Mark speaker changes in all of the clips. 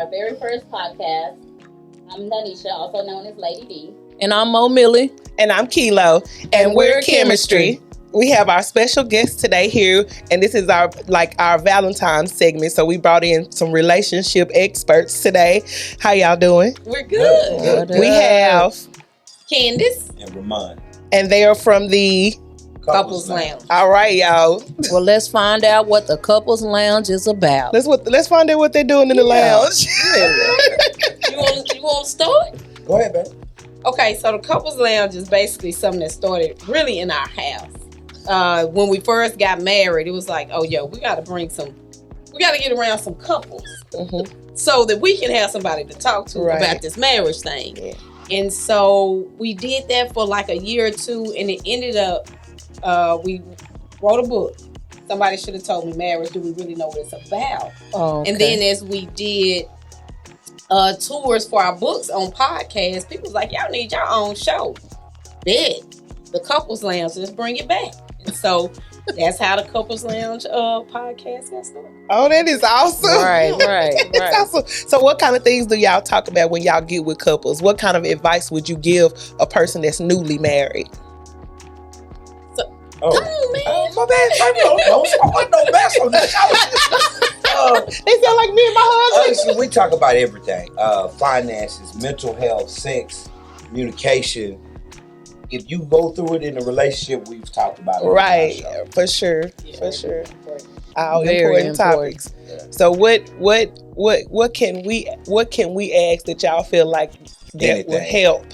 Speaker 1: our very first podcast. I'm Nanisha, also known as Lady D.
Speaker 2: And I'm Mo Millie.
Speaker 3: And I'm Kilo. And we're Chemistry. We have our special guest today here, and this is our Valentine segment. So we brought in some relationship experts today. How y'all doing?
Speaker 2: We're good.
Speaker 3: We have
Speaker 2: Candace
Speaker 4: and Ramon.
Speaker 3: And they are from the
Speaker 2: Couples Lounge.
Speaker 3: All right, y'all.
Speaker 2: Well, let's find out what the Couples Lounge is about.
Speaker 3: Let's find out what they're doing in the lounge.
Speaker 2: You want to start?
Speaker 4: Go ahead, babe.
Speaker 5: Okay, so the Couples Lounge is basically something that started really in our house. When we first got married, it was like, oh, yo, we got to get around some couples so that we can have somebody to talk to about this marriage thing. Yeah. And so we did that for like a year or two, and it ended up, we wrote a book. Somebody should have told me, marriage, do we really know what it's about?
Speaker 2: Oh, okay.
Speaker 5: And then as we did tours for our books on podcasts, people was like, y'all need your own show. Bet. The Couples Lounge, let's bring it back. And so that's how the Couples Lounge podcast got started.
Speaker 3: Oh, that is awesome.
Speaker 2: Right.
Speaker 3: Awesome. So what kind of things do y'all talk about when y'all get with couples? What kind of advice would you give a person that's newly married?
Speaker 5: Come on, man.
Speaker 4: My bad. Don't start no mess on this show.
Speaker 3: They sound like me and my husband.
Speaker 4: Honestly, we talk about everything. Finances, mental health, sex, communication. If you go through it in a relationship, we've talked about it.
Speaker 3: Right, for sure. All
Speaker 2: Very
Speaker 3: important topics.
Speaker 4: Yeah.
Speaker 3: So what can we ask that y'all feel like that would help?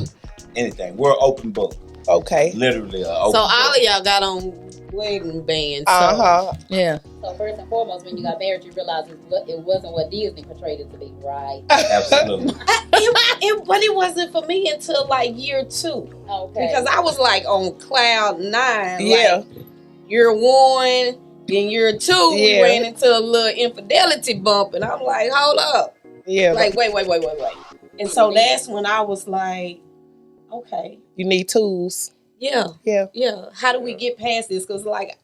Speaker 4: Anything. We're an open book.
Speaker 3: Okay.
Speaker 4: Literally an open
Speaker 5: So
Speaker 4: book.
Speaker 5: all of y'all got on wedding bands.
Speaker 2: Yeah.
Speaker 1: So first and foremost, when you got married, you realized it wasn't what Disney portrayed it to be, right?
Speaker 4: Absolutely.
Speaker 5: But it wasn't for me until like year 2.
Speaker 1: Okay.
Speaker 5: Because I was like on cloud 9.
Speaker 3: Yeah.
Speaker 5: Like year 1, then year 2, we
Speaker 3: Yeah.
Speaker 5: ran into a little infidelity bump, and I'm like, hold up.
Speaker 3: Yeah.
Speaker 5: Like, wait. And so that's when I was like, okay.
Speaker 3: You need tools.
Speaker 5: Yeah.
Speaker 3: Yeah.
Speaker 5: How do we get past this? Because like,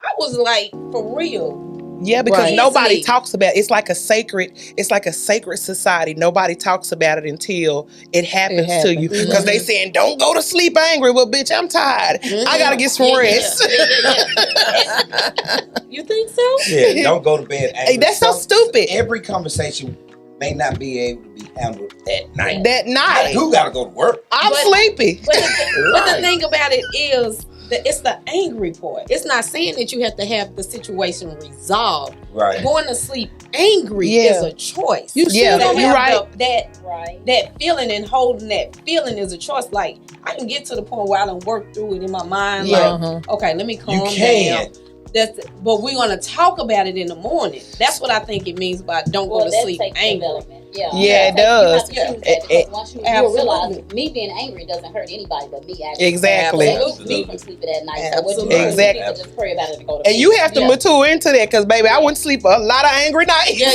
Speaker 5: I was like, for real.
Speaker 3: Yeah, because
Speaker 5: Right.
Speaker 3: nobody
Speaker 5: Easily.
Speaker 3: talks about it. It's like a sacred society. Nobody talks about it until it happens to you.
Speaker 2: happens.
Speaker 3: Because they saying, don't go to sleep angry. Well, bitch, I'm tired. I gotta get some rest.
Speaker 5: Yeah. You think so?
Speaker 4: Yeah, don't go to bed angry.
Speaker 3: Hey, that's so stupid.
Speaker 4: Every conversation may not be able to be handled that night.
Speaker 3: That
Speaker 4: I
Speaker 3: night.
Speaker 4: do gotta go to work.
Speaker 3: I'm
Speaker 5: But-
Speaker 3: sleepy.
Speaker 5: But the thing about it is that it's the angry part. It's not saying that you have to have the situation resolved.
Speaker 4: Right.
Speaker 5: Going to sleep angry
Speaker 3: Yeah.
Speaker 5: is a choice.
Speaker 3: Yeah,
Speaker 5: You don't
Speaker 3: you're
Speaker 5: have
Speaker 3: right.
Speaker 5: that feeling, and holding that feeling is a choice. Like, I can get to the point where I done work through it in my mind.
Speaker 3: Yeah.
Speaker 5: Like, okay, let me calm
Speaker 4: You can.
Speaker 5: down. But we're gonna talk about it in the morning. That's what I think it means by don't go to sleep angry.
Speaker 1: Development. Yeah.
Speaker 3: Yeah, it does.
Speaker 1: You have to choose that, because once you realize
Speaker 5: Absolutely.
Speaker 1: me being angry doesn't hurt anybody but me actually.
Speaker 3: Exactly.
Speaker 1: It moves me from sleeping at night. So what you do is
Speaker 3: Exactly.
Speaker 1: you just pray about it and go to
Speaker 3: And
Speaker 1: bed.
Speaker 3: you have to mature into that, because baby, I wouldn't sleep a lot of angry nights.
Speaker 5: Yeah.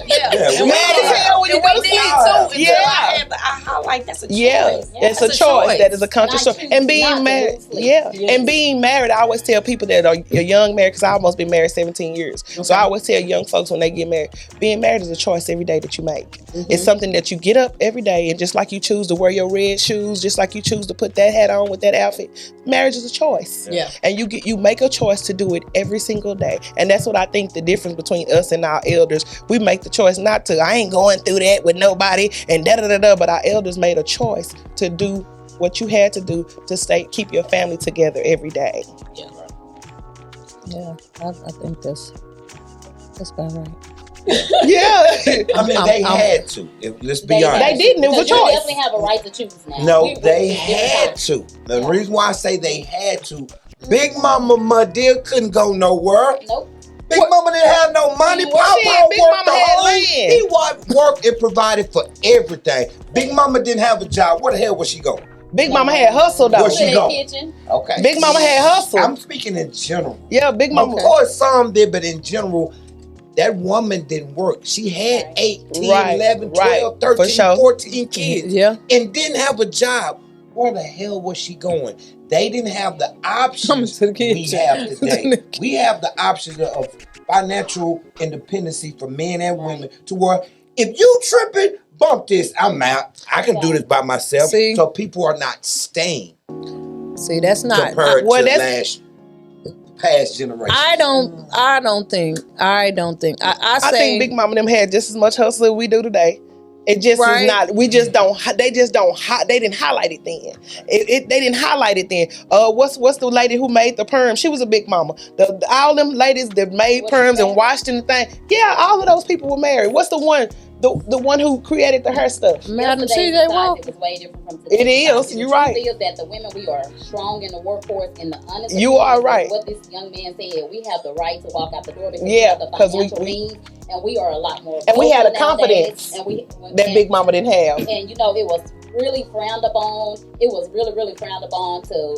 Speaker 4: Yeah,
Speaker 5: And
Speaker 3: mad as hell when you
Speaker 5: and
Speaker 3: go
Speaker 5: we
Speaker 3: to
Speaker 5: did
Speaker 3: sleep.
Speaker 5: too.
Speaker 3: Yeah.
Speaker 5: I had the aha, like, that's a choice.
Speaker 3: Yeah, it's a
Speaker 5: That's
Speaker 3: choice. That is a conscious
Speaker 1: And I
Speaker 3: choice.
Speaker 1: choose
Speaker 3: And
Speaker 1: not
Speaker 3: being
Speaker 1: to
Speaker 3: married,
Speaker 1: lose sleep.
Speaker 5: Yes.
Speaker 3: and being married, I always tell people that are young married, because I almost been married 17 years. So I always tell young folks when they get married, being married is a choice every day that you make. It's something that you get up every day, and just like you choose to wear your red shoes, just like you choose to put that hat on with that outfit, marriage is a choice.
Speaker 5: Yeah.
Speaker 3: And you make a choice to do it every single day. And that's what I think the difference between us and our elders. We make the choice not to, I ain't going through that with nobody and da-da-da-da, but our elders made a choice to do what you had to do to keep your family together every day.
Speaker 2: Yeah. I think that's about right.
Speaker 3: Yeah.
Speaker 4: I mean, they had to. Let's be honest.
Speaker 3: They didn't. It was a
Speaker 1: Because you
Speaker 3: choice.
Speaker 1: definitely have a right to choose now.
Speaker 4: No, they had to. The reason why I say they had to, Big Mama, my dear, couldn't go nowhere.
Speaker 1: Nope.
Speaker 4: Big Mama didn't have no money.
Speaker 3: Shit,
Speaker 4: Papa
Speaker 3: Big
Speaker 4: worked
Speaker 3: Mama
Speaker 4: the
Speaker 3: had
Speaker 4: whole.
Speaker 3: land.
Speaker 4: He worked and provided for everything. Big Mama didn't have a job. Where the hell was she going?
Speaker 3: Big Mama had hustle though.
Speaker 4: Where she
Speaker 1: In the
Speaker 4: go?
Speaker 1: kitchen.
Speaker 4: Okay.
Speaker 3: Big Mama had hustle.
Speaker 4: I'm speaking in general.
Speaker 3: Yeah, Big Mama.
Speaker 4: Of course, some did, but in general, that woman didn't work. She had 18,
Speaker 3: Right,
Speaker 4: 11,
Speaker 3: right.
Speaker 4: 12,
Speaker 3: For
Speaker 4: 13,
Speaker 3: sure.
Speaker 4: 14 kids
Speaker 2: Yeah.
Speaker 4: and didn't have a job. Where the hell was she going? They didn't have the
Speaker 2: Coming
Speaker 4: options
Speaker 2: to the
Speaker 4: we
Speaker 2: kitchen.
Speaker 4: have today. We have the option of financial independency for men and women to where If you tripping, bump this. I'm out. I can do this by myself.
Speaker 2: See?
Speaker 4: So people are not staying
Speaker 2: See, that's not.
Speaker 4: compared
Speaker 3: well,
Speaker 4: to
Speaker 3: that's-
Speaker 4: past generations.
Speaker 2: I don't think. I
Speaker 3: I
Speaker 2: say.
Speaker 3: think Big Mama them had just as much hustle as we do today. It just
Speaker 2: Right.
Speaker 3: is not. We just don't. They just don't. They didn't highlight it then. They didn't highlight it then. What's the lady who made the perm? She was a Big Mama. All them ladies that made perms and washed and thing. Yeah, all of those people were married. What's the one? The one who created the hair stuff.
Speaker 2: Madam
Speaker 1: Yesterday's
Speaker 2: CJ
Speaker 1: society
Speaker 2: Walker.
Speaker 1: was way different from
Speaker 3: It
Speaker 1: today's
Speaker 3: is.
Speaker 1: society.
Speaker 3: You're
Speaker 1: The
Speaker 3: right.
Speaker 1: truth is that the women, we are strong in the workforce, and the honest
Speaker 3: You are
Speaker 1: opinion is
Speaker 3: right.
Speaker 1: what this young man said, we have the right to walk out the door because we
Speaker 3: Yeah,
Speaker 1: have the
Speaker 3: 'cause
Speaker 1: financial means, and we are a lot more.
Speaker 3: And we had a
Speaker 1: vocal nowadays,
Speaker 3: confidence
Speaker 1: and
Speaker 3: that Big Mama didn't have.
Speaker 1: And you know, it was really frowned upon. It was really, really frowned upon to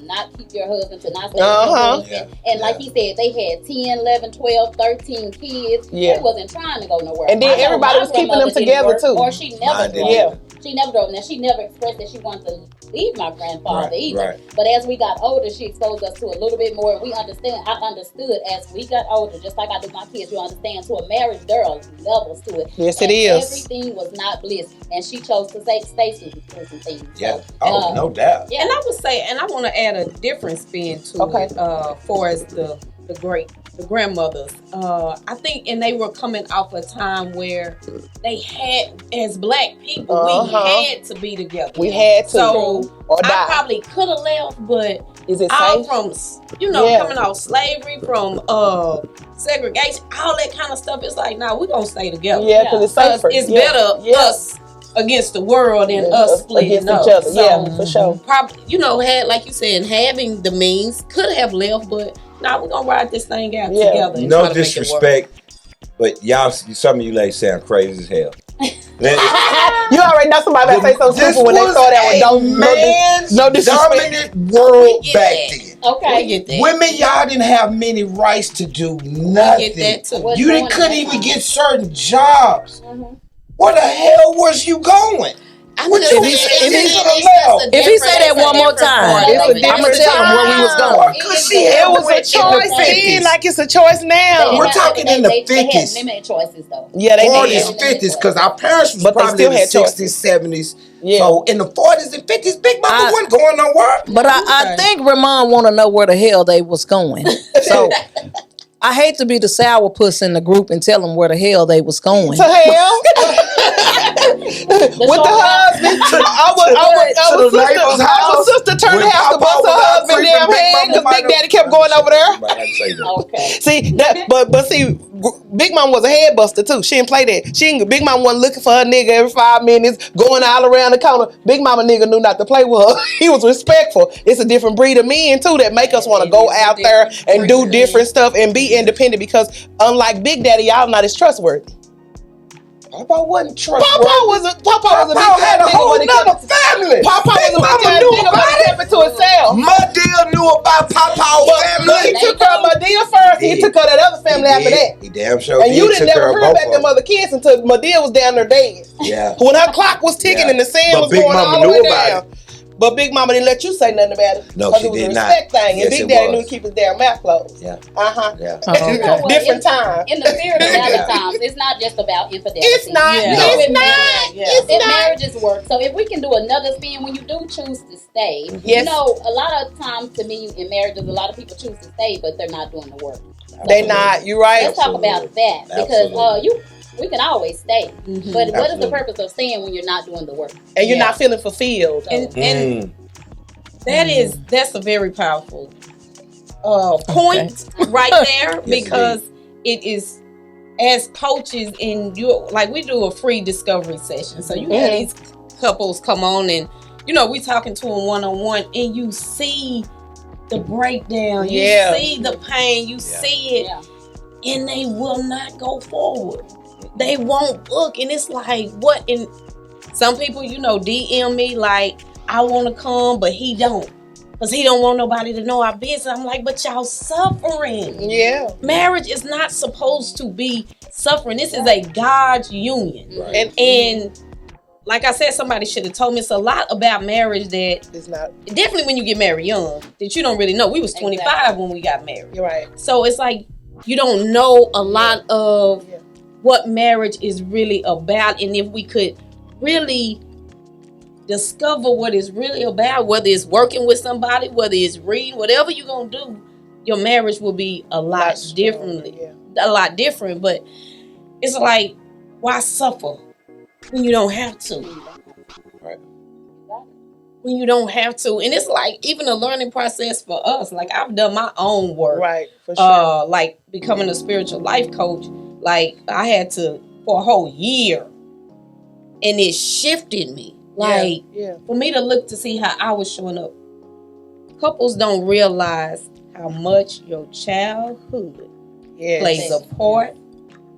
Speaker 1: not keep your husband, to not stay with your husband.
Speaker 4: Yeah.
Speaker 1: And like he said, they had 10, 11, 12, 13 kids.
Speaker 3: Yeah.
Speaker 1: They wasn't trying to go nowhere.
Speaker 3: And then
Speaker 1: I know
Speaker 3: everybody
Speaker 1: my
Speaker 3: was keeping them
Speaker 1: grandmother didn't
Speaker 3: together,
Speaker 1: work,
Speaker 3: too.
Speaker 1: Or she never
Speaker 4: Mine
Speaker 1: drove.
Speaker 4: did.
Speaker 3: Yeah.
Speaker 1: She never drove. Now, she never expressed that she wanted to leave my grandfather
Speaker 4: Right,
Speaker 1: either.
Speaker 4: right.
Speaker 1: But as we got older, she exposed us to a little bit more. We understand. I understood as we got older, just like I do my kids. You understand, to a marriage, there are levels to it.
Speaker 3: Yes, it
Speaker 1: And
Speaker 3: is.
Speaker 1: Everything was not bliss. And she chose to stay through some things.
Speaker 4: Yeah.
Speaker 1: So,
Speaker 4: Oh, no doubt.
Speaker 1: yeah.
Speaker 5: And I would say, and I want to add a different spin to
Speaker 3: Okay.
Speaker 5: it, for as the grandmothers. I think, and they were coming off a time where they had, as black people,
Speaker 3: Uh-huh.
Speaker 5: we had to be together.
Speaker 3: We had to.
Speaker 5: So
Speaker 3: Or
Speaker 5: I
Speaker 3: die.
Speaker 5: probably could have left, but
Speaker 3: Is it
Speaker 5: all
Speaker 3: safe?
Speaker 5: from,
Speaker 3: Yeah.
Speaker 5: coming off slavery, from segregation, all that kind of stuff. It's like, nah, we're gonna stay together.
Speaker 3: Yeah, because it's
Speaker 5: 'Cause
Speaker 3: safer.
Speaker 5: it's
Speaker 3: Yeah.
Speaker 5: better
Speaker 3: Yeah.
Speaker 5: us against the world than us splitting
Speaker 3: against
Speaker 5: up.
Speaker 3: each other.
Speaker 5: So,
Speaker 3: Yeah, for sure.
Speaker 5: probably, had, like you said, having the means, could have left, but now we're gonna ride this thing out
Speaker 3: Yeah.
Speaker 5: together. And
Speaker 4: No
Speaker 5: try to make it work.
Speaker 4: disrespect, but y'all, some of you ladies sound crazy as hell.
Speaker 3: You already know somebody that say something
Speaker 4: This
Speaker 3: stupid when they
Speaker 4: was
Speaker 3: throw that one.
Speaker 4: a
Speaker 3: Don't
Speaker 4: man's
Speaker 3: no disrespect.
Speaker 4: dominant world
Speaker 5: We get
Speaker 4: back
Speaker 5: that.
Speaker 4: then.
Speaker 1: Okay.
Speaker 5: We get that.
Speaker 4: Women, y'all didn't have many rights to do
Speaker 5: We
Speaker 4: nothing.
Speaker 5: get that too.
Speaker 1: What's
Speaker 4: You
Speaker 1: going
Speaker 4: couldn't
Speaker 1: on?
Speaker 4: even get certain jobs.
Speaker 1: Mhm.
Speaker 4: Where the hell was you going?
Speaker 5: I'm
Speaker 4: What
Speaker 5: just
Speaker 4: you
Speaker 5: saying,
Speaker 4: mean?
Speaker 5: it's
Speaker 4: If he-
Speaker 5: just a
Speaker 2: if he say
Speaker 5: different-
Speaker 2: that
Speaker 5: it's a
Speaker 2: one more
Speaker 5: different
Speaker 2: time,
Speaker 5: part
Speaker 3: it's
Speaker 5: of
Speaker 3: a
Speaker 5: it.
Speaker 3: different
Speaker 2: I'ma tell him where we was going.
Speaker 4: Because
Speaker 1: It
Speaker 3: It was a
Speaker 4: went in the
Speaker 3: choice then,
Speaker 4: 50s.
Speaker 3: like it's a choice now.
Speaker 4: We're talking in the
Speaker 1: They
Speaker 4: 50s.
Speaker 1: had limited choices though.
Speaker 3: Yeah, they
Speaker 4: 40s,
Speaker 3: did.
Speaker 4: 50s, because our parents was
Speaker 3: But they
Speaker 4: probably
Speaker 3: still
Speaker 4: in the
Speaker 3: had
Speaker 4: 60s,
Speaker 3: choices.
Speaker 4: 70s.
Speaker 3: Yeah.
Speaker 4: So in the 40s and 50s, Big Mama
Speaker 2: I-
Speaker 4: wasn't going nowhere.
Speaker 2: But I
Speaker 5: Okay.
Speaker 2: think Ramon want to know where the hell they was going. So I hate to be the sourpuss in the group and tell them where the hell they was going.
Speaker 3: To hell. With the husband.
Speaker 4: To the neighbor's
Speaker 3: Our
Speaker 4: house.
Speaker 3: sister turned
Speaker 4: When
Speaker 3: the house to
Speaker 4: Papa
Speaker 3: bust
Speaker 4: was
Speaker 3: her
Speaker 4: out
Speaker 3: husband
Speaker 4: creeping,
Speaker 3: damn
Speaker 4: Big
Speaker 3: hand
Speaker 4: Mama
Speaker 3: because
Speaker 4: might
Speaker 3: Big
Speaker 4: have-
Speaker 3: Daddy kept going over there.
Speaker 4: Somebody had to say that.
Speaker 1: Okay.
Speaker 3: See that, but see, Big Mom was a head buster too. She didn't play that. Big Mom wasn't looking for her nigga every 5 minutes, going all around the corner. Big Mama nigga knew not to play with her. He was respectful. It's a different breed of men too that make us want to
Speaker 5: It
Speaker 3: go
Speaker 5: is a
Speaker 3: out there
Speaker 5: different
Speaker 3: and do
Speaker 5: breed.
Speaker 3: different stuff and be independent because unlike Big Daddy, y'all not as trustworthy.
Speaker 4: Papa wasn't trustworthy.
Speaker 3: Papa was a
Speaker 4: Papa
Speaker 3: big
Speaker 4: had a
Speaker 3: nigga
Speaker 4: whole
Speaker 3: when it
Speaker 4: nother
Speaker 3: kept-
Speaker 4: family.
Speaker 3: Papa was a
Speaker 4: Big
Speaker 3: big
Speaker 4: Mama
Speaker 3: ass
Speaker 4: knew
Speaker 3: nigga when
Speaker 4: about
Speaker 3: it
Speaker 4: it.
Speaker 3: kept it to himself.
Speaker 4: Mudil knew about Papa's family.
Speaker 3: But he took care of Madea first. He took care of that other family after that.
Speaker 4: He damn sure
Speaker 3: And
Speaker 4: did.
Speaker 3: you didn't
Speaker 4: Took care
Speaker 3: never
Speaker 4: of
Speaker 3: hear
Speaker 4: both
Speaker 3: about
Speaker 4: of
Speaker 3: them other kids until Madea was down there dead.
Speaker 4: Yeah.
Speaker 3: When her clock was ticking
Speaker 4: Yeah.
Speaker 3: and the sand
Speaker 4: But
Speaker 3: was
Speaker 4: Big
Speaker 3: going
Speaker 4: Mama
Speaker 3: all the way
Speaker 4: knew about
Speaker 3: down. But Big Mama didn't let you say nothing about it.
Speaker 4: No,
Speaker 3: 'Cause
Speaker 4: she
Speaker 3: it was
Speaker 4: did
Speaker 3: a
Speaker 4: not.
Speaker 3: respect thing.
Speaker 4: Yes,
Speaker 3: And Big
Speaker 4: it
Speaker 3: Daddy
Speaker 4: was.
Speaker 3: knew to keep his damn mouth closed.
Speaker 4: Yeah.
Speaker 3: Uh-huh.
Speaker 4: Yeah.
Speaker 2: Oh, okay.
Speaker 1: You know what?
Speaker 3: Different time.
Speaker 1: In the spirit of
Speaker 4: Yeah.
Speaker 1: Valentine's, it's not just about infidelity.
Speaker 3: It's not.
Speaker 5: Yeah.
Speaker 4: No.
Speaker 3: It's
Speaker 1: With
Speaker 3: not.
Speaker 1: marriage,
Speaker 5: Yeah.
Speaker 3: It's
Speaker 1: if
Speaker 3: not.
Speaker 1: marriages work. So if we can do another spin when you do choose to stay,
Speaker 3: Yes.
Speaker 1: you know, a lot of times to me in marriages, a lot of people choose to stay, but they're not doing the work.
Speaker 3: They not. You right.
Speaker 1: Let's talk about that because
Speaker 4: Absolutely.
Speaker 1: we can always stay,
Speaker 5: Mhm.
Speaker 1: but what is the
Speaker 4: Absolutely.
Speaker 1: purpose of staying when you're not doing the work?
Speaker 3: And you're
Speaker 5: Yeah.
Speaker 3: not feeling fulfilled.
Speaker 1: So,
Speaker 5: And that's a very powerful point right there because it is, as coaches in you, like we do a free discovery session. So you have these couples come on and we talking to them one-on-one and you see the breakdown, you
Speaker 3: Yeah.
Speaker 5: see the pain, you see it,
Speaker 1: yeah.
Speaker 5: and they will not go forward. They won't book, and it's like, what? And some people, DM me like, I want to come, but he don't, because he don't want nobody to know our business. I'm like, but y'all suffering.
Speaker 3: Yeah.
Speaker 5: Marriage is not supposed to be suffering. This is a God's union.
Speaker 4: Right.
Speaker 5: And like I said, somebody should have told me it's a lot about marriage that
Speaker 3: It's not.
Speaker 5: definitely when you get married young, that you don't really know. We was 25 when we got married.
Speaker 3: You're right.
Speaker 5: So it's like you don't know a lot of what marriage is really about. And if we could really discover what it's really about, whether it's working with somebody, whether it's reading, whatever you're going to do, your marriage will be a lot differently. A lot different. But it's like, why suffer when you don't have to?
Speaker 4: Right.
Speaker 5: When you don't have to. And it's like even a learning process for us. Like I've done my own work.
Speaker 3: Right, for sure.
Speaker 5: Like becoming a spiritual life coach. Like I had to for a whole year. And it shifted me. Like for me to look to see how I was showing up. Couples don't realize how much your childhood plays a part.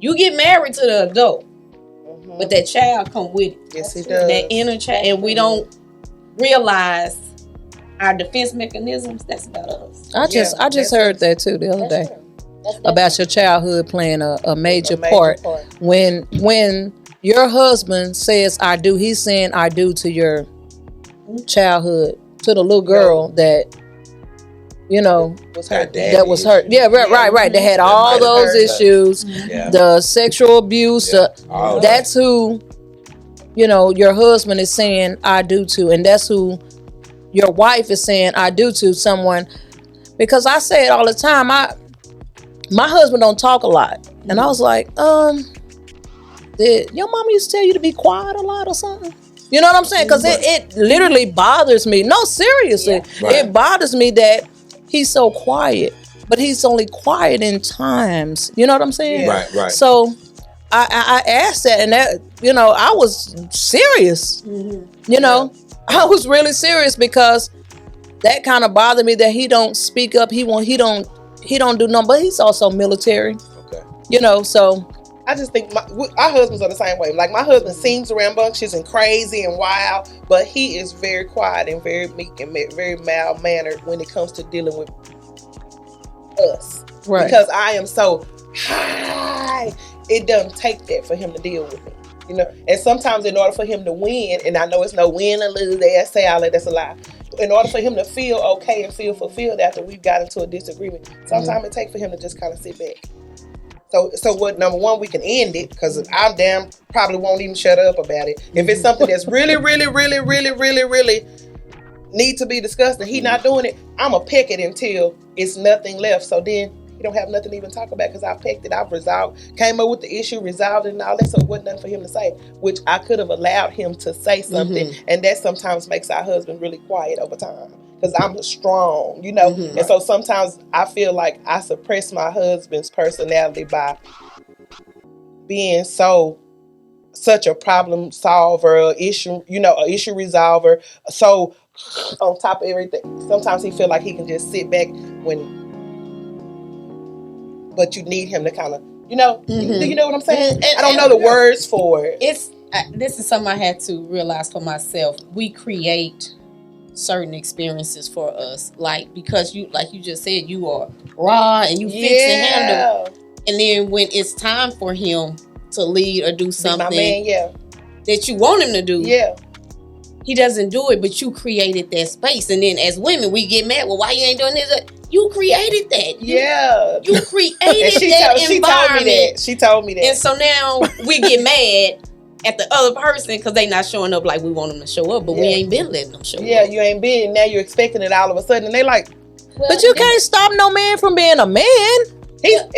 Speaker 5: You get married to the adult. But that child come with it.
Speaker 3: Yes, it does.
Speaker 5: That inner child. And we don't realize our defense mechanisms. That's about us.
Speaker 2: I just heard that too the other day. About your childhood playing a major part. When your husband says I do, he's saying I do to your childhood, to the little girl that that was hurt. Yeah, right. They had all those issues, the sexual abuse. That's who, your husband is saying I do to, and that's who your wife is saying I do to someone. Because I say it all the time. My husband don't talk a lot, and I was like, did your mama used to tell you to be quiet a lot or something? You know what I'm saying? Because it literally bothers me. No, seriously, it bothers me that he's so quiet, but he's only quiet in times. You know what I'm saying?
Speaker 4: Right.
Speaker 2: So I asked that, and that, I was serious. I was really serious because that kind of bothered me that he don't speak up. He don't do nothing, but he's also military. Okay. So
Speaker 3: I just think our husbands are the same way. Like my husband seems rambunctious and crazy and wild, but he is very quiet and very meek and very mild mannered when it comes to dealing with us. Right. Because I am so high, it doesn't take that for him to deal with me. And sometimes in order for him to win, and I know it's no win or lose, they say all that, that's a lie. In order for him to feel okay and feel fulfilled after we've got into a disagreement, sometimes it takes for him to just kind of sit back. So what? Number one, we can end it because I'm damn probably won't even shut up about it. If it's something that's really, really, really, really, really, really need to be discussed and he not doing it, I'ma peck it until it's nothing left. So then he don't have nothing to even talk about because I pecked it. I've resolved, came up with the issue, resolved it, and all that. So it wasn't nothing for him to say, which I could have allowed him to say something, and that sometimes makes our husband really quiet over time. Because I'm strong, and so sometimes I feel like I suppress my husband's personality by being such a problem solver, an issue resolver. So on top of everything, sometimes he feel like he can just sit back but you need him to kind of, do you know what I'm saying? I don't know the words for it.
Speaker 5: This is something I had to realize for myself. We create certain experiences for us, because you just said, you are raw and you fix and handle, and then when it's time for him to lead or do something that you want him to do, he doesn't do it, but you created that space. And then as women, we get mad, well, why you ain't doing this? You created that. You created that environment.
Speaker 3: She told me that.
Speaker 5: And so now we get mad at the other person because they not showing up like we want them to show up, but we ain't been letting them show up.
Speaker 3: Yeah, you ain't been. Now you're expecting it all of a sudden, and they like,
Speaker 2: but you can't stop no man from being a man.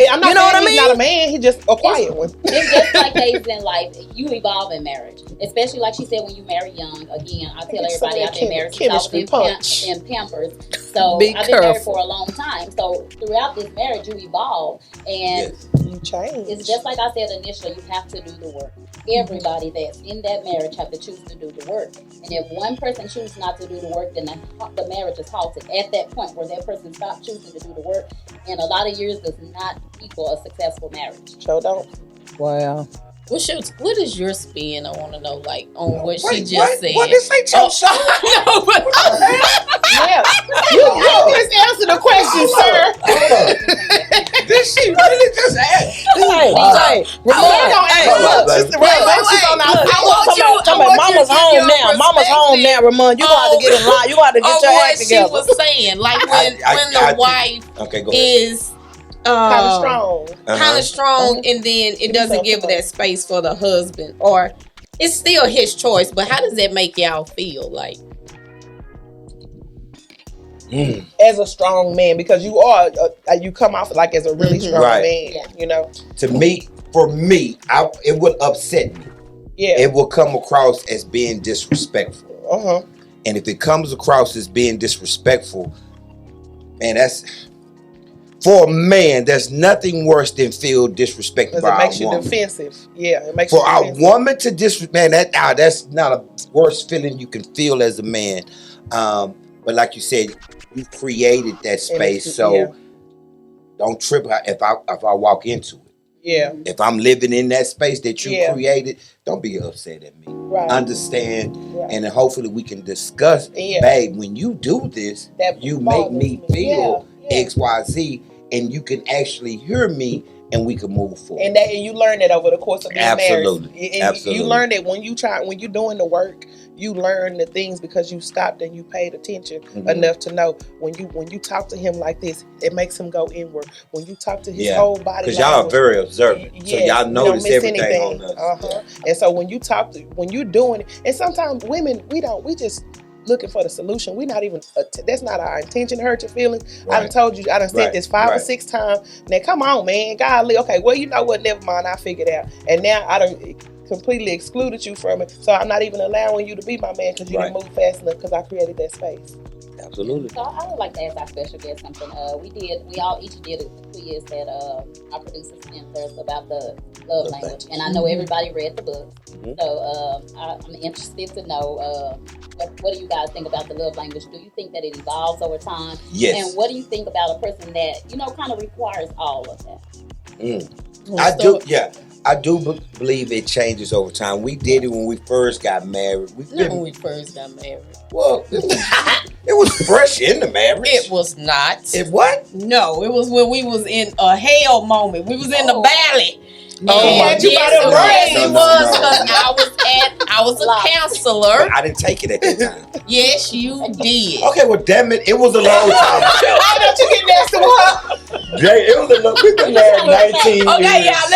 Speaker 3: I'm not saying he's not a man. He's just a quiet one.
Speaker 1: It's just like days in life. You evolve in marriage, especially like she said, when you marry young. Again, I tell everybody I've been married since I was in Pampers. So I've been married for a long time. So throughout this marriage, you evolve, and
Speaker 3: you change.
Speaker 1: It's just like I said initially. You have to do the work. Everybody that's in that marriage have to choose to do the work. And if one person chooses not to do the work, then the marriage is halted at that point where that person stops choosing to do the work. And a lot of years does not equal a successful marriage.
Speaker 3: Sure don't.
Speaker 2: Wow.
Speaker 5: What is your spin? I want to know, on what she just said.
Speaker 3: What did say, shot?
Speaker 5: No, but
Speaker 3: you just answer the question, sir. Did she really just ask?
Speaker 2: Mama's home now, Ramon. You got to get in line. You got to get your act together.
Speaker 5: She was saying, when the wife is
Speaker 3: kind of strong.
Speaker 5: Kind of strong, and then it doesn't give that space for the husband, or it's still his choice. But how does that make y'all feel? Like,
Speaker 3: as a strong man, because you are, you come off like as a really strong man. You know.
Speaker 4: For me, it would upset me.
Speaker 3: Yeah.
Speaker 4: It will come across as being disrespectful. And if it comes across as being disrespectful, man, that's for a man. There's nothing worse than feel disrespected by a woman.
Speaker 3: It makes you defensive. Yeah, it makes
Speaker 4: for
Speaker 3: you defensive.
Speaker 4: a woman to disrespect, man, that's not a worse feeling you can feel as a man. But like you said, you created that space, so don't trip if I walk into it.
Speaker 3: Yeah.
Speaker 4: If I'm living in that space that you created, don't be upset at me.
Speaker 3: Right.
Speaker 4: Understand, and then hopefully we can discuss, babe, when you do this, you make me feel X, Y, Z, and you can actually hear me, and we can move forward.
Speaker 3: And you learn that over the course of being
Speaker 4: Absolutely.
Speaker 3: married. And
Speaker 4: Absolutely.
Speaker 3: You learn that when you're doing the work, you learn the things because you stopped and you paid attention enough to know when you talk to him like this, it makes him go inward. When you talk to his whole body,
Speaker 4: because y'all are very observant, so y'all notice everything on us.
Speaker 3: And so when you're doing it, and sometimes women we just looking for the solution. We not even that's not our intention to hurt your feelings. I done told you, I done said this 5 or 6 times. Now come on, man, golly, okay, well, you know what, never mind, I figured out. And now I done completely excluded you from it, so I'm not even allowing you to be my man because you didn't move fast enough because I created that space.
Speaker 4: Absolutely.
Speaker 1: So I would like to ask our special guest something. We all each did a quiz that our producer sent us about the love language, and I know everybody read the book. So I'm interested to know what do you guys think about the love language? Do you think that it evolves over time?
Speaker 4: Yes.
Speaker 1: And what do you think about a person that kind of requires all of that?
Speaker 4: I do. Yeah. I do believe it changes over time. We did it when we first got married.
Speaker 5: When we first got married.
Speaker 4: Well, it was fresh in the marriage.
Speaker 5: It was not.
Speaker 4: It what?
Speaker 5: No, it was when we was in a hell moment. We was in the valley.
Speaker 4: Oh my God!
Speaker 5: It was because I was a counselor.
Speaker 4: But I didn't take it at that time.
Speaker 5: Yes, you did.
Speaker 4: Okay, well, damn it, it was a long time.
Speaker 3: Why don't you get next to her?
Speaker 4: It was a long. We've been married 19 years.
Speaker 5: Okay, y'all.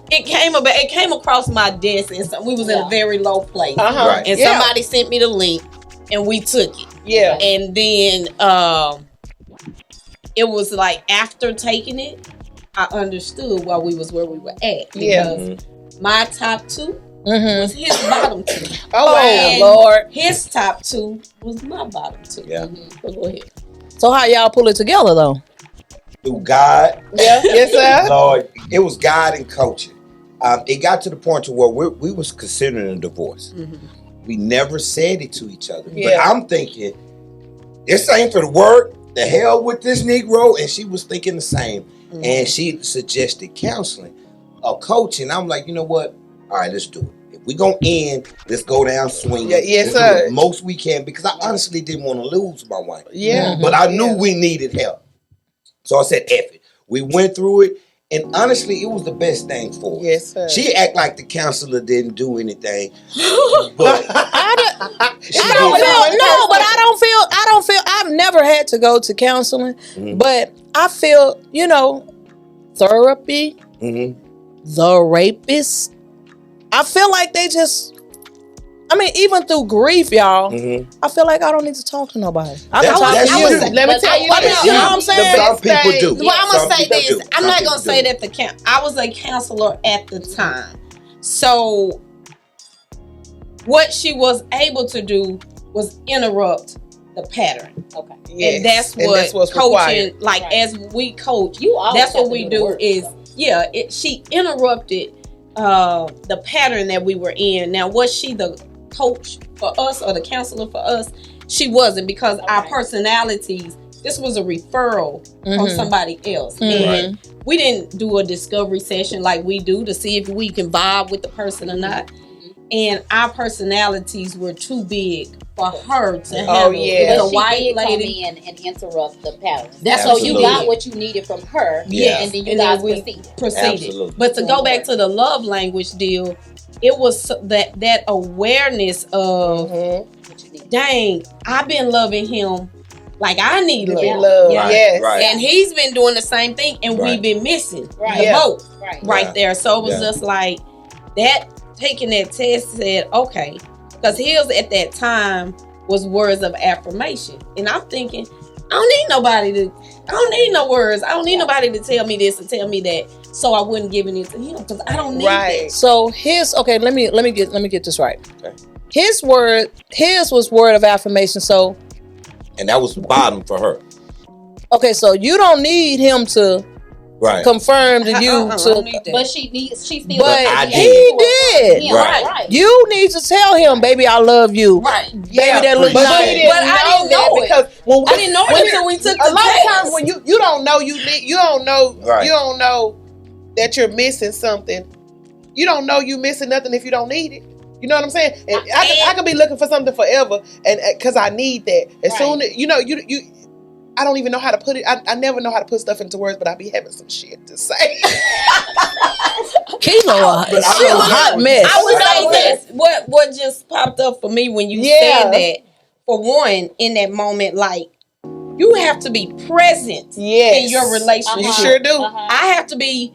Speaker 5: It came across my desk, and we was in a very low place.
Speaker 4: Right.
Speaker 5: And somebody sent me the link, and we took it.
Speaker 3: Yeah.
Speaker 5: And then it was like after taking it, I understood why we was where we were at. Because my top 2 was his bottom 2.
Speaker 3: Oh, wow.
Speaker 2: Lord.
Speaker 5: His top 2 was my bottom 2.
Speaker 4: Yeah.
Speaker 5: So go ahead.
Speaker 2: So how y'all pull it together though?
Speaker 4: Through God.
Speaker 3: Yeah. Yes, sir.
Speaker 4: Lord, it was God and coaching. It got to the point to where we was considering a divorce. We never said it to each other.
Speaker 3: Yeah.
Speaker 4: But I'm thinking, this ain't for the work. The hell with this Negro. And she was thinking the same. And she suggested counseling or coaching. I'm like, you know what? All right, let's do it. If we're going to end, let's go down swinging.
Speaker 3: Yeah, yes,
Speaker 4: let's
Speaker 3: sir.
Speaker 4: do the most we can, because I honestly didn't want to lose my wife.
Speaker 3: Yeah.
Speaker 4: But I knew we needed help. So I said, F it. We went through it. And honestly, it was the best thing for us.
Speaker 3: Yes, sir.
Speaker 4: She act like the counselor didn't do anything.
Speaker 2: But I don't feel I've never had to go to counseling, but I feel, therapy, the rapist, I feel like they just, even through grief, y'all, I feel like I don't need to talk to nobody.
Speaker 3: Let me tell you
Speaker 2: this. You know what I'm saying?
Speaker 4: Some people do.
Speaker 5: Well, I'm going to say this.
Speaker 4: Do.
Speaker 5: I'm not going to say that I was a counselor at the time. So what she was able to do was interrupt the pattern. Okay. Yes. And that's what's coaching, required. Like as we coach, that's what we do she interrupted the pattern that we were in. Now, was she the coach for us or the counselor for us? She wasn't, because our personalities, this was a referral from somebody else. And we didn't do a discovery session like we do to see if we can vibe with the person or not. And our personalities were too big for her to handle.
Speaker 1: Oh, yeah.
Speaker 5: It was a white lady.
Speaker 1: Come in and interrupt the pattern.
Speaker 5: So
Speaker 1: you got what you needed from her.
Speaker 5: Yeah.
Speaker 1: And then you guys proceeded.
Speaker 4: Absolutely.
Speaker 5: But to go back to the love language deal, it was that awareness of, dang, I've been loving him Like I need love.
Speaker 3: Love.
Speaker 5: Yeah.
Speaker 3: Yes.
Speaker 4: Right.
Speaker 5: And he's been doing the same thing, and we've been missing the boat right there. So it was just like that. Taking that test said, okay, because his at that time was words of affirmation, and I'm thinking, I don't need no words. I don't need nobody to tell me this and tell me that. So I wouldn't give it to him because I don't need that.
Speaker 2: So let me get this right. Okay. His was word of affirmation. So,
Speaker 4: and that was the bottom for her.
Speaker 2: Okay, so you don't need him to confirm to you
Speaker 1: but she still.
Speaker 2: But he did.
Speaker 1: Right.
Speaker 2: You need to tell him, baby, I love you.
Speaker 5: Right.
Speaker 2: Baby, that looks nice.
Speaker 3: I didn't know
Speaker 5: because I didn't know it until we took the test.
Speaker 3: A lot of times when you don't know you don't know that you're missing something. You don't know you missing nothing if you don't need it. You know what I'm saying? And I could be looking for something forever, and because I need that. As soon as you I don't even know how to put it. I never know how to put stuff into words, but I be having some shit to say.
Speaker 2: Kilo, still a hot mess.
Speaker 5: I would say this. What just popped up for me when you said that, for one, in that moment, like, you have to be present in your relationship.
Speaker 3: You sure do.
Speaker 5: I have to be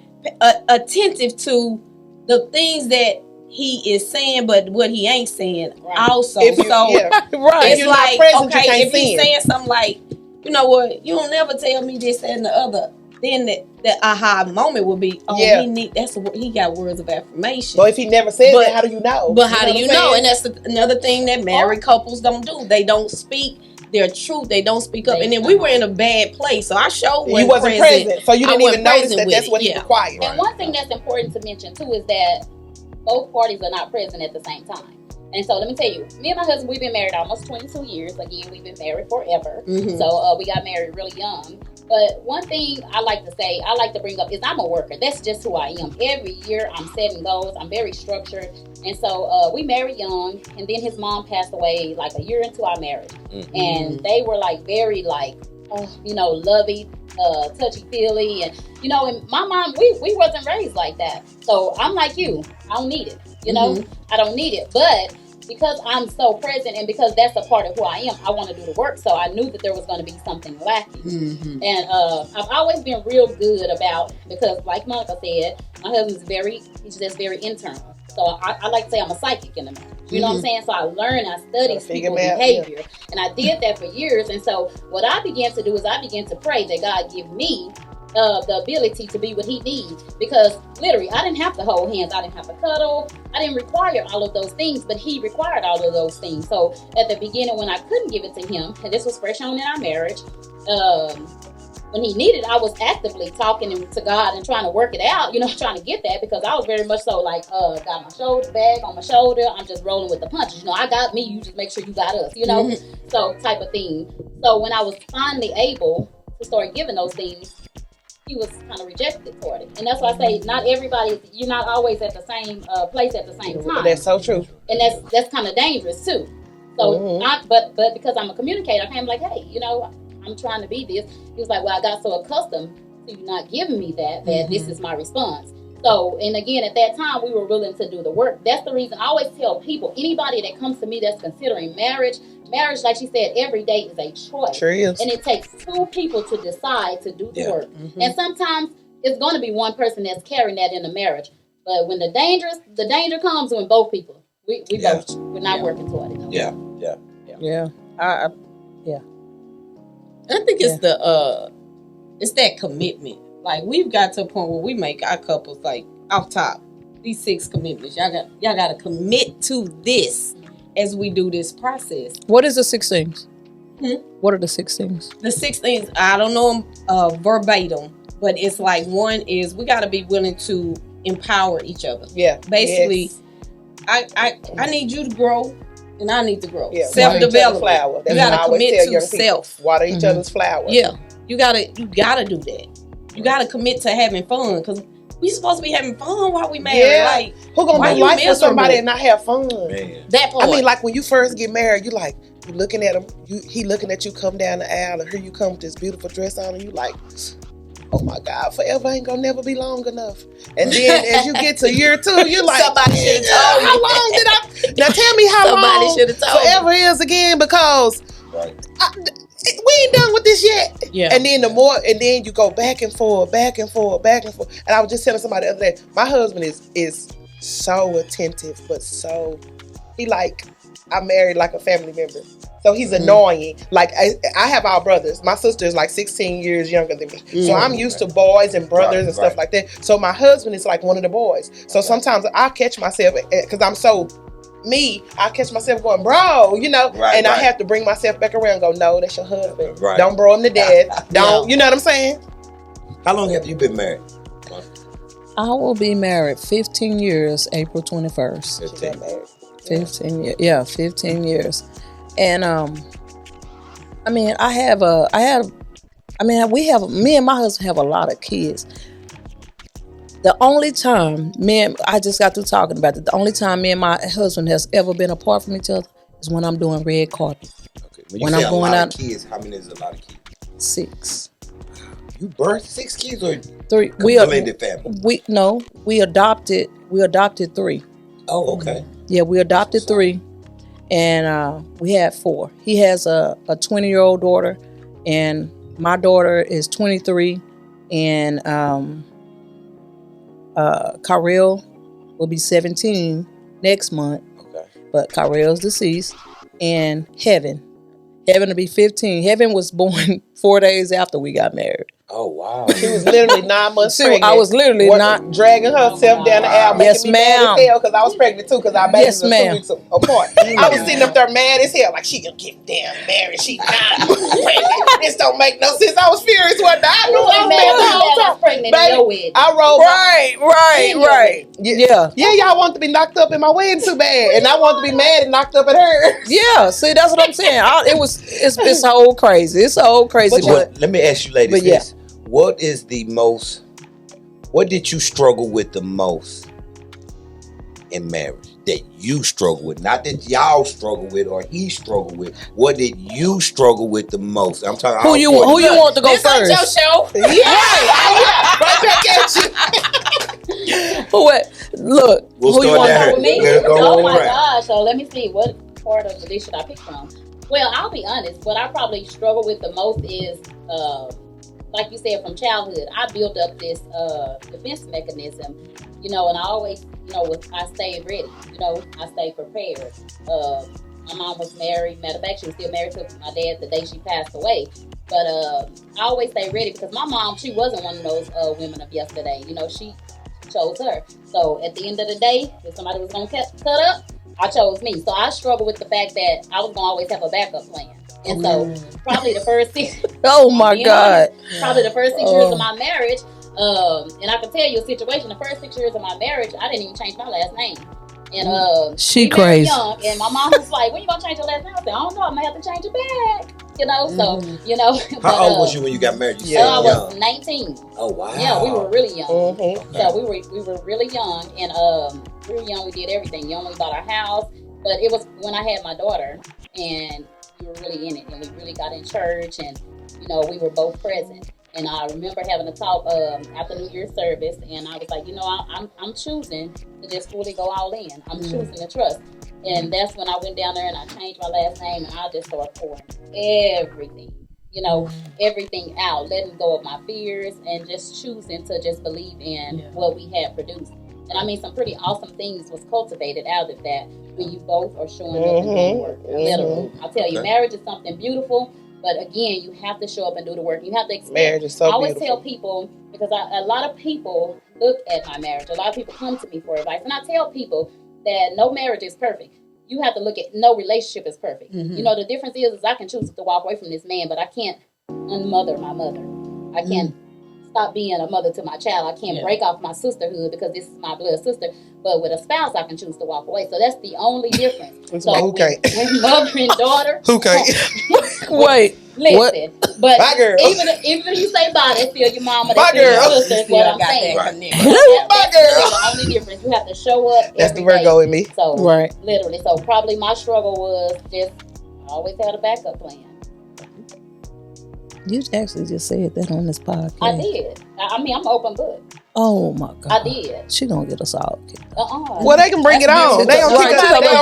Speaker 5: attentive to the things that he is saying, but what he ain't saying also. It's like, okay, if he's saying something like, you know what, you don't never tell me this and the other, then the aha moment will be, he got words of affirmation.
Speaker 3: But if he never said that, how do you know?
Speaker 5: But how do you know? And that's another thing that married couples don't do. They don't speak their truth. They don't speak up. And then we were in a bad place, so I showed
Speaker 3: you wasn't present, so you didn't even notice that that's what he required.
Speaker 1: And one thing that's important to mention too is that both parties are not present at the same time. And so let me tell you, me and my husband, we've been married almost 22 years. Again, we've been married forever. Mm-hmm. So we got married really young. But one thing I like to bring up is I'm a worker. That's just who I am. Every year I'm setting goals. I'm very structured. And so we married young. And then his mom passed away like a year into our marriage. Mm-hmm. And they were like very like, lovey, touchy-feely. And, and my mom, we wasn't raised like that. So I'm like you. I don't need it. I don't need it. But because I'm so present and because that's a part of who I am, I want to do the work. So I knew that there was going to be something lacking. Mm-hmm. And I've always been real good about, because like Monica said, my husband's he's just very internal. So I like to say I'm a psychic in the marriage. You know what I'm saying? So I learned, I studied people's behavior. Yeah. And I did that for years. And so what I began to do is I began to pray that God give me the ability to be what he needs, because literally I didn't have to hold hands, I didn't have to cuddle, I didn't require all of those things, but he required all of those things. So at the beginning when I couldn't give it to him, and this was fresh on in our marriage, when he needed, I was actively talking to God and trying to work it out, trying to get that, because I was very much so like, got my bag on my shoulder, I'm just rolling with the punches, I got me, you just make sure you got us, so type of thing. So when I was finally able to start giving those things, he was kind of rejected for it. And that's why I say not everybody, you're not always at the same place at the same time.
Speaker 3: That's so true.
Speaker 1: And that's kind of dangerous too. So but because I'm a communicator, I came like, hey, I'm trying to be this. He was like, well, I got so accustomed to you not giving me that this is my response. So, and again, at that time, we were willing to do the work. That's the reason I always tell people, anybody that comes to me that's considering marriage, like she said, every day is a choice.
Speaker 3: Sure is.
Speaker 1: And it takes two people to decide to do the work. Mm-hmm. And sometimes it's going to be one person that's carrying that in the marriage. But when the danger comes when both people, we're not working toward it. No.
Speaker 2: Yeah.
Speaker 5: I think it's it's that commitment. Like, we've got to a point where we make our couples, like, off top, these 6 commitments. Y'all got to commit to this as we do this process.
Speaker 2: What is the 6 things? What are the 6 things?
Speaker 5: The 6 things, I don't know them verbatim, but it's like, one is we got to be willing to empower each other.
Speaker 3: Yeah.
Speaker 5: Basically, yes. I need you to grow, and I need to grow. Yeah. Self-development. You got to commit to self.
Speaker 3: Water each other's flowers.
Speaker 5: Yeah. You gotta do that. You gotta commit to having fun, because we supposed to be having fun while we married.
Speaker 3: Yeah.
Speaker 5: Like,
Speaker 3: who gonna do life with somebody and not have fun?
Speaker 4: Man.
Speaker 5: That part.
Speaker 3: I mean, like when you first get married, you looking at him. He looking at you come down the aisle, and here you come with this beautiful dress on, and you like, oh my God, forever ain't gonna never be long enough. And then as you get to year 2, you're like,
Speaker 5: somebody should have told me.
Speaker 3: How long did I? Now tell me how long forever is again, because we we ain't done with this yet.
Speaker 5: Yeah.
Speaker 3: And then and then you go back and forth, back and forth, back and forth. And I was just telling somebody the other day, my husband is so attentive, but I married like a family member. So he's annoying. Like I have our brothers. My sister is like 16 years younger than me. So I'm used to boys and brothers and stuff like that. So my husband is like one of the boys. So sometimes I catch myself, because I'm so me, I catch myself going, bro, and I have to bring myself back around and go, no, that's your husband. Right. Don't bro him to death. Don't, you know what I'm saying?
Speaker 4: How long have you been married?
Speaker 2: I will be married 15 years, April 21st. 15 years. Yeah, 15 years. And me and my husband have a lot of kids. The only time I just got through talking about it, the only time me and my husband has ever been apart from each other is when I'm doing red carpet. Okay.
Speaker 4: When I'm going out, kids, how many is a lot of kids?
Speaker 2: 6.
Speaker 4: You birthed 6 kids or
Speaker 2: 3?
Speaker 4: Blended family?
Speaker 2: We adopted 3.
Speaker 4: Oh, okay.
Speaker 2: Yeah, we adopted 3. And we had 4. He has a 20-year-old daughter, and my daughter is 23, and Kyrell will be 17 next month. Okay. But Kyrell's deceased, and Heaven will be 15. Heaven was born 4 days after we got married.
Speaker 4: Oh, wow.
Speaker 3: She was literally 9 months pregnant.
Speaker 2: I was literally not
Speaker 3: dragging herself down the aisle.
Speaker 2: Yes, ma'am.
Speaker 3: Because I was pregnant too, because our babies were 2 weeks apart. I was sitting up there mad as hell, like she gonna get damn married. She not pregnant. This don't make no sense. I was furious one day. I knew I was mad the whole time.
Speaker 1: Pregnant in your wedding.
Speaker 3: I rolled
Speaker 2: right. Yeah,
Speaker 3: y'all want to be knocked up in my wedding too bad, and I want to be mad and knocked up at her.
Speaker 2: Yeah, see, that's what I'm saying. It's so crazy. It's so crazy.
Speaker 4: But let me ask you, ladies, this. What did you struggle with the most in marriage? That you struggle with, not that y'all struggle with or he struggled with. What did you struggle with the most? I'm talking.
Speaker 2: Who you want to go
Speaker 5: this
Speaker 2: first?
Speaker 5: This your show.
Speaker 3: Right back at you.
Speaker 2: Look,
Speaker 4: we'll
Speaker 2: who you want to
Speaker 4: go
Speaker 1: with me?
Speaker 4: go
Speaker 1: Oh my gosh! So let me see, what part of the list should I pick from? Well, I'll be honest. What I probably struggle with the most is, like you said, from childhood, I built up this defense mechanism, and I always, I stayed ready, I stayed prepared. My mom was married. Matter of fact, she was still married to my dad the day she passed away. But I always stayed ready because my mom, she wasn't one of those women of yesterday. She chose her. So at the end of the day, if somebody was going to cut up, I chose me. So I struggle with the fact that I was going to always have a backup plan. And so probably the first 6
Speaker 2: oh my God.
Speaker 1: Probably the first 6 years of my marriage, and I can tell you a situation, the first 6 years of my marriage, I didn't even change my last name. And
Speaker 2: she crazy.
Speaker 1: Young, and my mom was like, when you gonna change your last name? I said, I don't know, I may have to change it back. So,
Speaker 4: How old was you when you got married?
Speaker 1: I was 19.
Speaker 4: Oh, wow.
Speaker 1: Yeah, we were really young.
Speaker 4: Mm-hmm.
Speaker 1: So we were really young, and we were young, we did everything. Young, we bought our house, but it was when I had my daughter, and we were really in it, and we really got in church, and we were both present. And I remember having a talk after New Year's service, and I was like, I'm choosing to just fully go all in. I'm choosing to trust. And that's when I went down there and I changed my last name, and I just started pouring everything, everything out, letting go of my fears, and just choosing to just believe in what we had produced. And I mean, some pretty awesome things was cultivated out of that when you both are showing up and doing work. Literally. I tell you, marriage is something beautiful, but again, you have to show up and do the work. You have to expect.
Speaker 3: Marriage is so
Speaker 1: I always
Speaker 3: beautiful.
Speaker 1: tell people, because a lot of people look at my marriage. A lot of people come to me for advice. And I tell people that no marriage is perfect. You have to look at no relationship is perfect. Mm-hmm. The difference is I can choose to walk away from this man, but I can't unmother my mother. I can't stop being a mother to my child. I can't break off my sisterhood because this is my blood sister. But with a spouse, I can choose to walk away. So that's the only difference. So
Speaker 3: okay.
Speaker 1: When mother and daughter.
Speaker 3: Okay.
Speaker 2: Wait.
Speaker 1: Listen,
Speaker 2: what?
Speaker 1: But
Speaker 3: my girl.
Speaker 1: even if you say bye, that's still your mama.
Speaker 3: My
Speaker 1: That's still
Speaker 3: girl.
Speaker 1: your sister. That's what I'm saying.
Speaker 3: My
Speaker 1: That's
Speaker 3: girl.
Speaker 1: the only difference. You have to show up.
Speaker 3: That's the
Speaker 1: every
Speaker 3: Virgo
Speaker 1: day.
Speaker 3: in me.
Speaker 1: So
Speaker 2: right.
Speaker 1: Literally. So probably my struggle was just I always had a backup plan.
Speaker 2: You actually just said that on this podcast.
Speaker 1: I did. I mean, I'm an open book.
Speaker 2: Oh my God.
Speaker 1: I did.
Speaker 2: She gonna get us all kicked.
Speaker 3: Well, they can bring it on. They gonna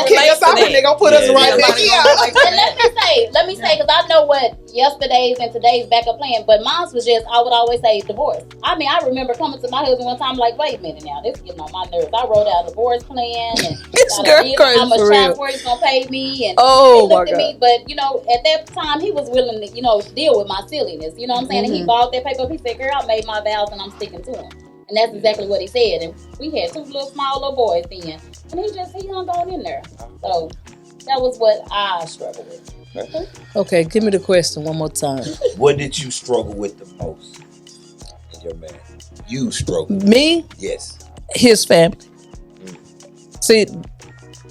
Speaker 3: kick us off and they gonna put us right back here.
Speaker 1: And let me say, because I know what yesterday's and today's backup plan, but mine was just, I would always say divorce. I mean, I remember coming to my husband one time, like, wait a minute now, this is getting on my nerves. I wrote out a divorce plan and how much child support he's gonna pay me, and he looked at me. But you know, at that time, he was willing to, you know, deal with my silliness. You know what I'm saying? And he bought that paper up. He said, "Girl, I made my vows and I'm sticking to them." And that's exactly what he said. And we had two small little boys then, and he hung on in there. So that was what I struggled with.
Speaker 2: Okay, give me the question one more time.
Speaker 4: What did you struggle with the most in your marriage? You struggled.
Speaker 2: Me?
Speaker 4: Yes.
Speaker 2: His family. See,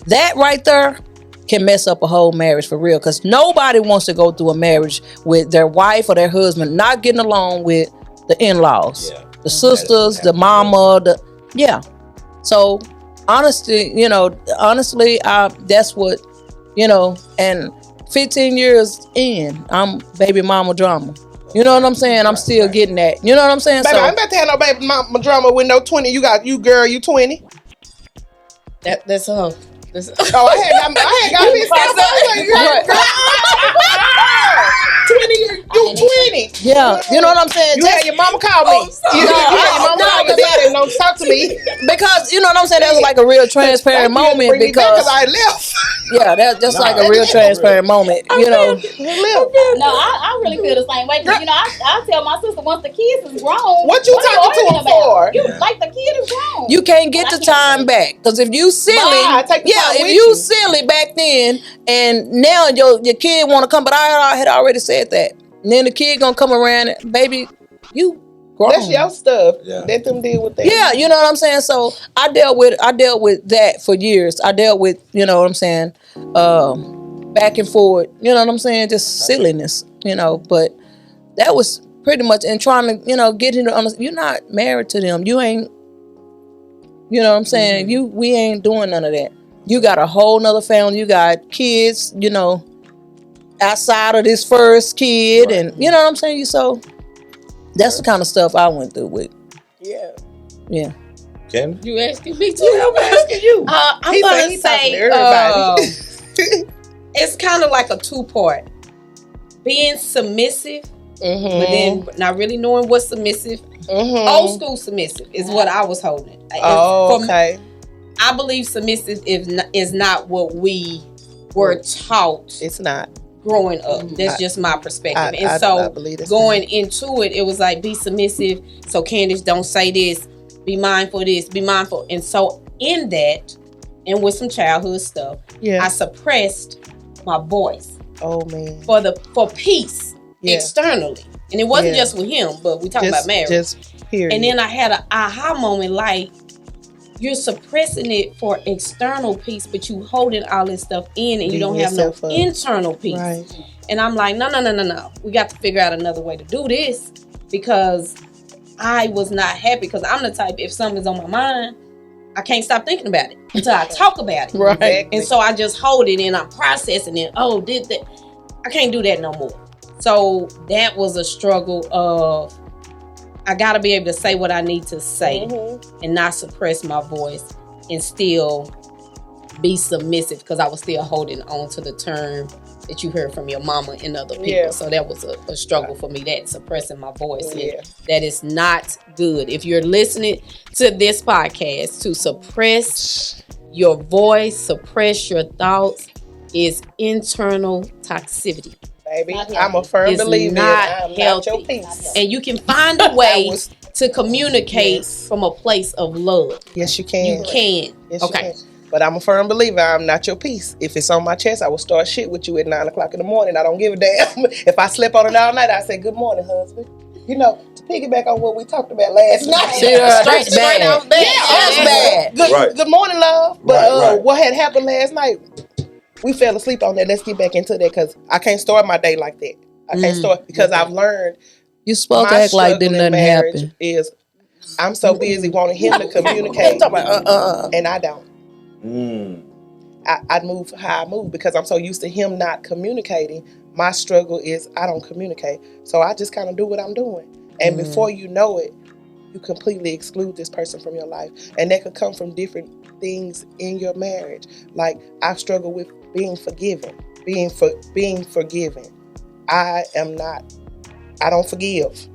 Speaker 2: that right there can mess up a whole marriage for real. Because nobody wants to go through a marriage with their wife or their husband not getting along with the in-laws. Yeah. The sisters, the mama, So, honestly, that's what, and 15 years in, I'm baby mama drama. You know what I'm saying? I'm still getting that. You know what I'm saying?
Speaker 3: Baby, I'm about to have no baby mama drama with no 20. You 20.
Speaker 5: That's her.
Speaker 3: Oh, I had got me stuff. 20, you 20.
Speaker 2: Yeah, you know what I'm saying?
Speaker 3: You had your mama call me. Don't talk to me.
Speaker 2: Because, you know what I'm saying? That was like a real transparent moment. Because
Speaker 3: I left.
Speaker 2: Yeah, that's just like a real transparent moment. You know.
Speaker 1: No, I really feel the same way. Because, I tell my sister, once the kids is grown.
Speaker 3: What you talking to them for?
Speaker 1: Like the kid is grown.
Speaker 2: You can't get the time back. Because if you silly, if you silly back then, and now your kid want to come, but I had already said that. And then the kid gonna come around, and, baby, you grown.
Speaker 3: That's your stuff. Yeah. Let them deal with that.
Speaker 2: Yeah, you know what I'm saying? So I dealt with that for years. I dealt with, you know what I'm saying, back and forward, you know what I'm saying, just silliness, but that was pretty much in trying to, get into understand. You're not married to them. You ain't, you know what I'm saying? We ain't doing none of that. You got a whole nother family. You got kids, outside of this first kid, and you know what I'm saying? So that's the kind of stuff I went through with. Yeah.
Speaker 4: Ken?
Speaker 5: You asking me too? I'm asking you. I'm going to say it's kind of like a two-part. Being submissive, but then not really knowing what's submissive. Old school submissive is what I was holding.
Speaker 3: Okay.
Speaker 5: I believe submissive is not what we were taught.
Speaker 3: It's not.
Speaker 5: Growing up. That's just my perspective. I going into it was like, be submissive. So Candace, don't say this. Be mindful of this. Be mindful. And so in that, and with some childhood stuff, I suppressed my voice.
Speaker 3: Oh man.
Speaker 5: For peace externally. And it wasn't just with him, but we talking about marriage.
Speaker 3: Just period.
Speaker 5: And then I had an aha moment, like, you're suppressing it for external peace, but you holding all this stuff in, and you don't have no internal peace. Right. And I'm like, no. We got to figure out another way to do this, because I was not happy, because I'm the type, if something's on my mind, I can't stop thinking about it until I talk about it.
Speaker 2: Right.
Speaker 5: Exactly. And so I just hold it and I'm processing it. Oh, did that? I can't do that no more. So that was a struggle of, I got to be able to say what I need to say and not suppress my voice and still be submissive, because I was still holding on to the term that you heard from your mama and other people. Yeah. So that was a struggle for me, that suppressing my voice. Yeah. That is not good. If you're listening to this podcast, to suppress your voice, suppress your thoughts is internal toxicity.
Speaker 3: Baby, I'm a firm believer. I'm not your peace.
Speaker 5: And you can find a way to communicate from a place of love.
Speaker 3: Yes, you can.
Speaker 5: You can.
Speaker 3: Yes, okay. You can. But I'm a firm believer. I'm not your peace. If it's on my chest, I will start shit with you at 9:00 in the morning. I don't give a damn. If I slept on it all night, I say, good morning, husband. To piggyback on what we talked about last night.
Speaker 2: Straight out bed.
Speaker 3: Yeah, that's bad. Good morning, love. But what had happened last night, we fell asleep on that. Let's get back into that, because I can't start my day like that. I can't start, because I've learned.
Speaker 2: You supposed to act like didn't nothing happen.
Speaker 3: Is I'm so busy wanting him to communicate, and I don't. I move how I move, because I'm so used to him not communicating. My struggle is I don't communicate, so I just kind of do what I'm doing, and before you know it, you completely exclude this person from your life, and that could come from different things in your marriage. Like, I've struggled with being forgiven, being forgiven. I don't forgive.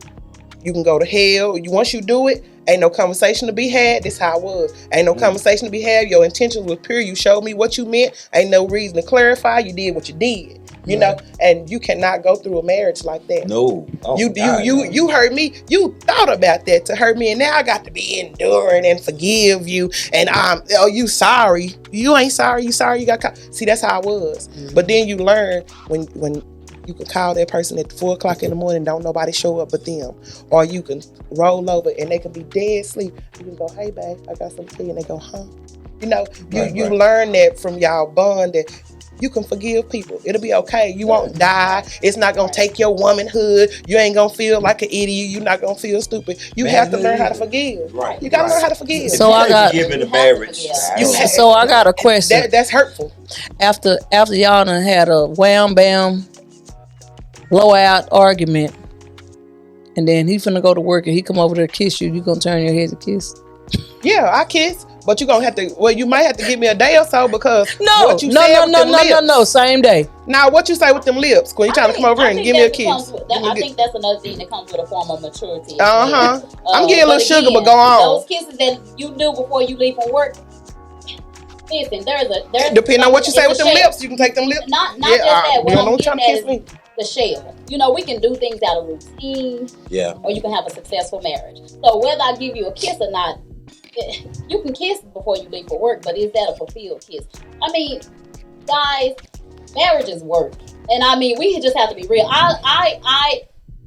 Speaker 3: You can go to hell. Once you do it, ain't no conversation to be had. This how it was. Ain't no conversation to be had. Your intentions was pure. You showed me what you meant. Ain't no reason to clarify. You did what you did. You know, and you cannot go through a marriage like that.
Speaker 4: No. Oh,
Speaker 3: you hurt me. You thought about that to hurt me, and now I got to be enduring and forgive you. And you sorry? You ain't sorry. You sorry? You got caught. See, that's how I was. But then you learn when you can call that person at 4 o'clock in the morning, don't nobody show up but them. Or you can roll over and they can be dead asleep. You can go, hey, babe, I got something to tell you. And they go, huh? You know, you learn that from y'all bond that you can forgive people. It'll be okay. You won't die. It's not going to take your womanhood. You ain't going to feel like an idiot. You're not going to feel stupid. You have to learn how to forgive. Right. You got to learn how to forgive.
Speaker 2: So I got
Speaker 4: in a marriage.
Speaker 2: So I got a question.
Speaker 3: That's hurtful.
Speaker 2: After y'all done had a wham bam blowout argument, and then he finna go to work and he come over there to kiss you, you gonna turn your head to kiss?
Speaker 3: Yeah, I kiss, but you gonna have to. Well, you might have to give me a day or so because
Speaker 2: no, same day.
Speaker 3: Now, what you say with them lips when you trying to come over here and give me a kiss?
Speaker 1: I think that's another thing that comes with a form of maturity.
Speaker 3: I'm getting a little sugar, but go on.
Speaker 1: Those kisses that you do before you leave from work. Listen, there's
Speaker 3: depending on what you say with them lips, you can take them lips.
Speaker 1: Not just that.
Speaker 3: What I'm getting at is
Speaker 1: the shell. You know, we can do things out of routine.
Speaker 4: Yeah.
Speaker 1: Or you can have a successful marriage. So whether I give you a kiss or not, you can kiss before you leave for work, but is that a fulfilled kiss? I mean, guys, marriage is work. And I mean, we just have to be real. I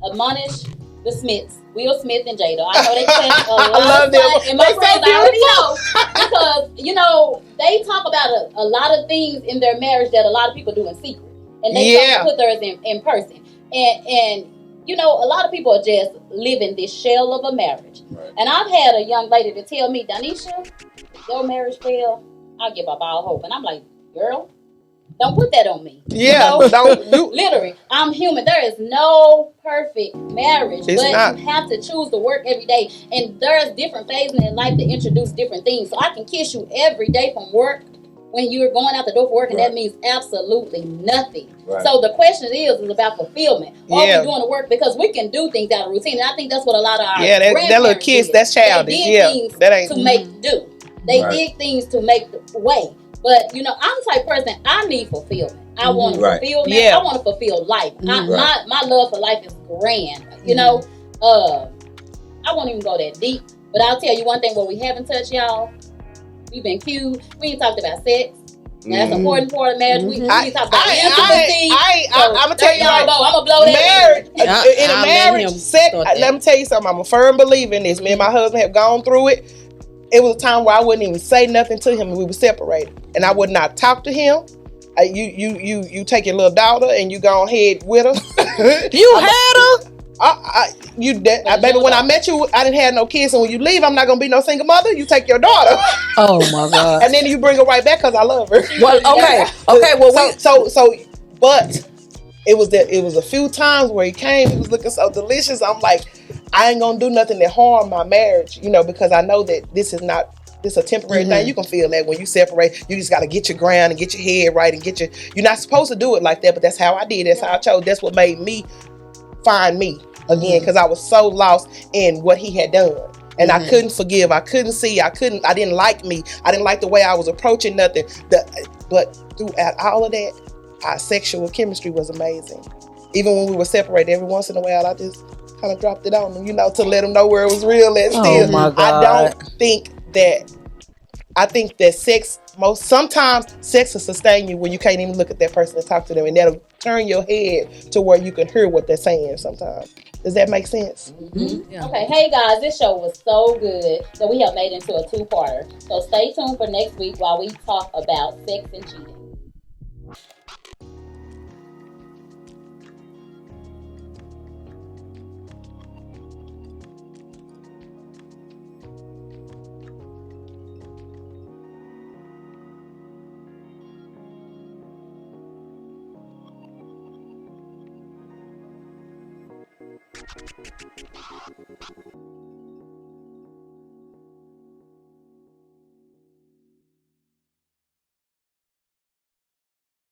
Speaker 1: admonish the Smiths, Will Smith and Jada. I know they spend a lot of time, and my friends already know, because, you know, they talk about a lot of things in their marriage that a lot of people do in secret. And they don't put theirs in person. And you know, a lot of people are just living this shell of a marriage. Right. And I've had a young lady to tell me, Danisha, if your marriage fail, I'll give up all hope. And I'm like, girl, don't put that on me.
Speaker 3: Yeah,
Speaker 1: you know? Literally, I'm human. There is no perfect marriage, but you have to choose to work every day. And there's different phases in life that introduce different things. So I can kiss you every day from work when you're going out the door for work, and that means absolutely nothing. Right. So the question is about fulfillment. Are we doing the work? Because we can do things out of routine, and I think that's what a lot of our
Speaker 3: that little kiss, that's childish.
Speaker 1: They did things to make do. They did things to make the way. But you know, I'm the type of person, I need fulfillment. I want fulfillment. I want to fulfill life. My love for life is grand. You know, I won't even go that deep. But I'll tell you one thing: what we haven't touched, y'all. We've been cute. We ain't talked about sex. Now, that's an important part of marriage. We talk about intimacy.
Speaker 3: I'm gonna tell you,
Speaker 1: I'm gonna blow that.
Speaker 3: Marriage in a marriage, sex. Let me tell you something. I'm a firm believer in this. Me and my husband have gone through it. It was a time where I wouldn't even say nothing to him, and we were separated. And I would not talk to him. You take your little daughter and you go ahead with her.
Speaker 2: You had her.
Speaker 3: Baby, when I met you, I didn't have no kids, and when you leave, I'm not gonna be no single mother. You take your daughter.
Speaker 2: Oh my God!
Speaker 3: And then you bring her right back because I love her.
Speaker 2: Well, okay. Well,
Speaker 3: but it was a few times where he came. He was looking so delicious. I'm like, I ain't gonna do nothing that harm my marriage, you know, because I know that this is a temporary thing. You can feel that when you separate. You just got to get your ground and get your head right and you're not supposed to do it like that, but that's how I did. That's how I chose. That's what made me find me again, because I was so lost in what he had done. And I couldn't forgive. I couldn't see. I didn't like me. I didn't like the way I was approaching nothing. But throughout all of that, our sexual chemistry was amazing. Even when we were separated, every once in a while, I just kind of dropped it on him, you know, to let him know where it was real at. Still,
Speaker 2: my God.
Speaker 3: I think that sometimes sex will sustain you when you can't even look at that person and talk to them, and that'll turn your head to where you can hear what they're saying sometimes. Does that make sense?
Speaker 1: Mm-hmm. Yeah. Okay, hey guys, this show was so good that we have made it into a 2-parter. So stay tuned for next week while we talk about sex and cheating.